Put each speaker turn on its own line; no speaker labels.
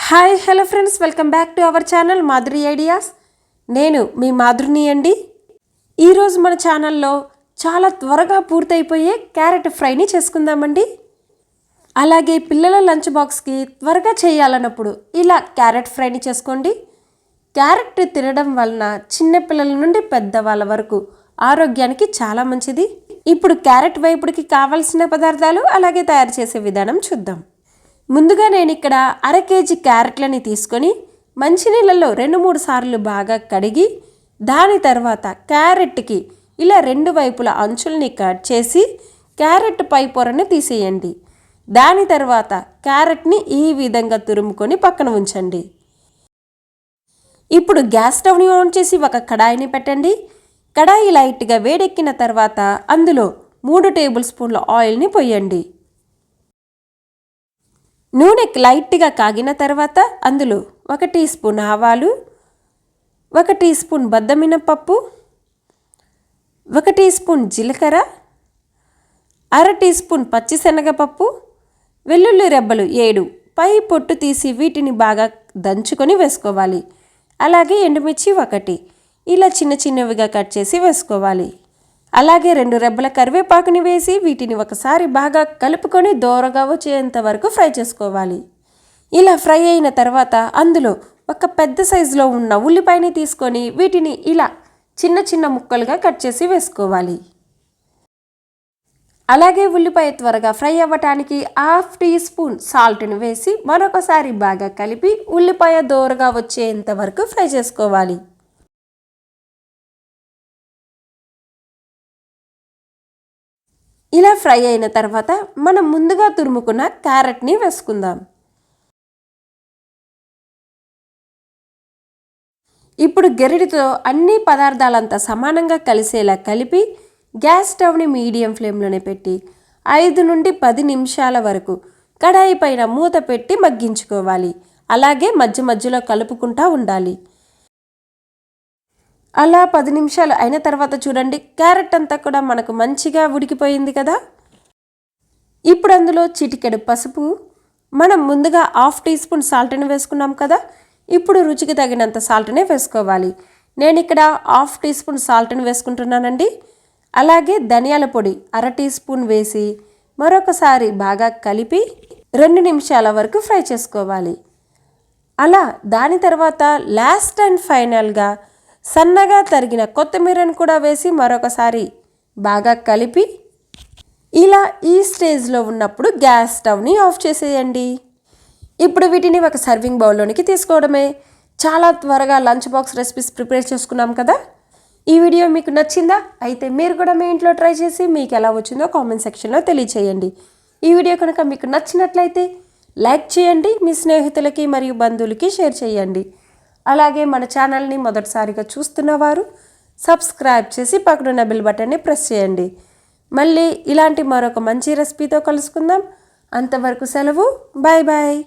Hi hello friends, welcome back to our channel Madhuri ideas. నేను మీ మాధురిని అండి. ఈరోజు మన ఛానల్లో చాలా త్వరగా పూర్తయిపోయే క్యారెట్ ఫ్రైని చేసుకుందామండి. అలాగే పిల్లల లంచ్ బాక్స్కి త్వరగా చేయాలన్నప్పుడు ఇలా క్యారెట్ ఫ్రైని చేసుకోండి. క్యారెట్ తినడం వలన చిన్నపిల్లల నుండి పెద్దవాళ్ళ వరకు ఆరోగ్యానికి చాలా మంచిది. ఇప్పుడు క్యారెట్ వేపుడికి కావాల్సిన పదార్థాలు అలాగే తయారు చేసే విధానం చూద్దాం. ముందుగా నేను ఇక్కడ 1/2 కేజీ క్యారెట్లని తీసుకొని మంచినీళ్ళలో 2-3 సార్లు బాగా కడిగి దాని తర్వాత క్యారెట్కి ఇలా 2 వైపుల అంచుల్ని కట్ చేసి క్యారెట్ పై పొరని తీసేయండి. దాని తర్వాత క్యారెట్ని ఈ విధంగా తురుముకొని పక్కన ఉంచండి. ఇప్పుడు గ్యాస్ స్టవ్ని ఆన్ చేసి ఒక కడాయిని పెట్టండి. కడాయి లైట్గా వేడెక్కిన తర్వాత అందులో 3 టేబుల్ స్పూన్ల ఆయిల్ని పోయండి. నూనె లైట్గా కాగిన తర్వాత అందులో 1 టీ స్పూన్ ఆవాలు, 1 టీ స్పూన్ బద్దమినపప్పు, 1 టీ స్పూన్ జీలకర్ర, 1/2 టీ స్పూన్ పచ్చిశనగపప్పు, వెల్లుల్లి రెబ్బలు 7 పై పొట్టు తీసి వీటిని బాగా దంచుకొని వేసుకోవాలి. అలాగే ఎండుమిర్చి 1 ఇలా చిన్న చిన్నవిగా కట్ చేసి వేసుకోవాలి. అలాగే 2 రెబ్బల కరివేపాకుని వేసి వీటిని ఒకసారి బాగా కలుపుకొని దోరగా వచ్చేంత వరకు ఫ్రై చేసుకోవాలి. ఇలా ఫ్రై అయిన తర్వాత అందులో ఒక పెద్ద సైజులో ఉన్న ఉల్లిపాయని తీసుకొని వీటిని ఇలా చిన్న చిన్న ముక్కలుగా కట్ చేసి వేసుకోవాలి. అలాగే ఉల్లిపాయ త్వరగా ఫ్రై అవ్వటానికి 1/2 టీ స్పూన్ సాల్ట్ని వేసి మరొకసారి బాగా కలిపి ఉల్లిపాయ దోరగా వచ్చేంత వరకు ఫ్రై చేసుకోవాలి. ఇలా ఫ్రై అయిన తర్వాత మనం ముందుగా తురుముకున్న క్యారెట్ని వేసుకుందాం. ఇప్పుడు గెరిటితో అన్ని పదార్థాలంతా సమానంగా కలిసేలా కలిపి గ్యాస్ స్టవ్ని మీడియం ఫ్లేమ్లోనే పెట్టి 5 నుండి 10 నిమిషాల వరకు కడాయి పైన మూత పెట్టి మగ్గించుకోవాలి. అలాగే మధ్య మధ్యలో కలుపుకుంటూ ఉండాలి. అలా 10 నిమిషాలు అయిన తర్వాత చూడండి, క్యారెట్ అంతా కూడా మనకు మంచిగా ఉడికిపోయింది కదా. ఇప్పుడు అందులో చిటికెడు పసుపు, మనం ముందుగా 1/2 టీ స్పూన్ సాల్ట్ని వేసుకున్నాం కదా, ఇప్పుడు రుచికి తగినంత సాల్ట్నే వేసుకోవాలి. నేను ఇక్కడ 1/2 టీ స్పూన్ సాల్ట్ని వేసుకుంటున్నానండి. అలాగే ధనియాల పొడి 1/2 టీ స్పూన్ వేసి మరొకసారి బాగా కలిపి 2 నిమిషాల వరకు ఫ్రై చేసుకోవాలి. అలా దాని తర్వాత లాస్ట్ అండ్ ఫైనల్గా సన్నగా తరిగిన కొత్తిమీరను కూడా వేసి మరొకసారి బాగా కలిపి ఇలా ఈ స్టేజ్లో ఉన్నప్పుడు గ్యాస్ స్టవ్ని ఆఫ్ చేసేయండి. ఇప్పుడు వీటిని ఒక సర్వింగ్ బౌల్లోనికి తీసుకోవడమే. చాలా త్వరగా లంచ్ బాక్స్ రెసిపీస్ ప్రిపేర్ చేసుకున్నాం కదా. ఈ వీడియో మీకు నచ్చిందా? అయితే మీరు కూడా మీ ఇంట్లో ట్రై చేసి మీకు ఎలా వచ్చిందో కామెంట్ సెక్షన్లో తెలియచేయండి. ఈ వీడియో కనుక మీకు నచ్చినట్లయితే లైక్ చేయండి, మీ స్నేహితులకి మరియు బంధువులకి షేర్ చేయండి. అలాగే మన ఛానల్ని మొదటిసారిగా చూస్తున్నవారు సబ్స్క్రైబ్ చేసి పక్కనున్న బెల్ బటన్ని ప్రెస్ చేయండి. మళ్ళీ ఇలాంటి మరొక మంచి రెసిపీతో కలుసుకుందాం. అంతవరకు సెలవు. Bye bye.